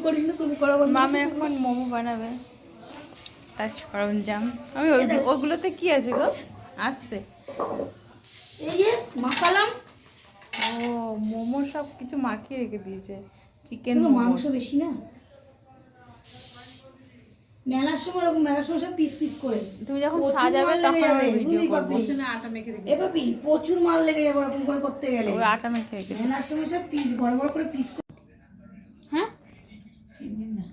করিস না, তুমি করো। মামা এখন মোমো বানাবে, তার সরঞ্জাম। আমি ওগুলোতে কি আছে গো? আসতে এই যে মাখালাম। ও মোমো সব কিছু মাখিয়ে রেখে দিয়েছে। চিকেন মাংস বেশি না, মেলার সময় ওরকম, মেলার সময় সব পিস পিস করে। তুমি যখন সাজাবে তখন আমি ভিডিও করব। আটা মেখে রেখে এ বাপি, প্রচুর মাল লেগে যাবে এরকম করে করতে গেলে। ওই আটা মেখে রেখে মেলার সময় সব পিস বড় বড় করে পিস। হ্যাঁ চিনি না,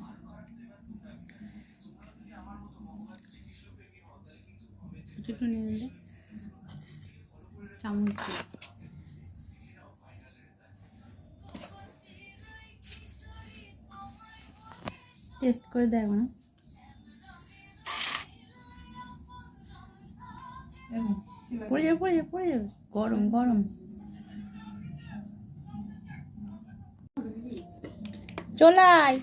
একটু নিয়ে নিলে চামচ টেস্ট করে দেখো না। পড়ে যাবে পড়ে যাবে পড়ে যাবে, গরম গরম। চলাই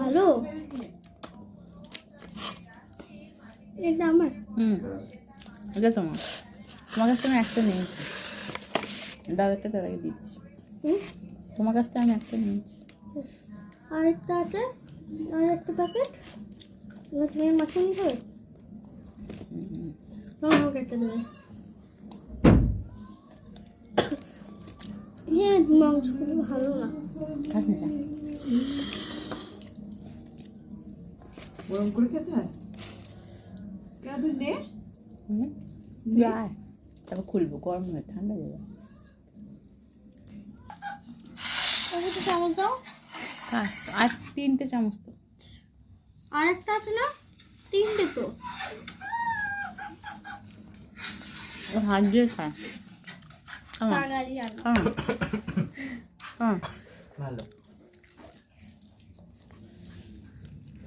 ভালো। এটা আমার, এটা তোমার, তোমার কাছ থেকে আমি একটা নিয়েছি, দাদাকে দাদাকে দিচ্ছি। তোমার কাছ থেকে আমি একটা নিয়েছি। আরেকটা আছে, আরেকটা প্যাকেট। তুমি মাছ নিয়ে খাবে? আমাকে একটা দেবে। হ্যাঁ, মাংসগুলো ভালো না। খাস না, গরম করে খেতে হয় কেন? তুই নে, তারপর খুলবো, গরম হয়ে ঠান্ডা যাবে। চামচ দাও। আর 3টে চামচ তো। আরেকটা আছে না, 3টে তো। হাত দিয়ে খা। বাঙালি আর ভালো।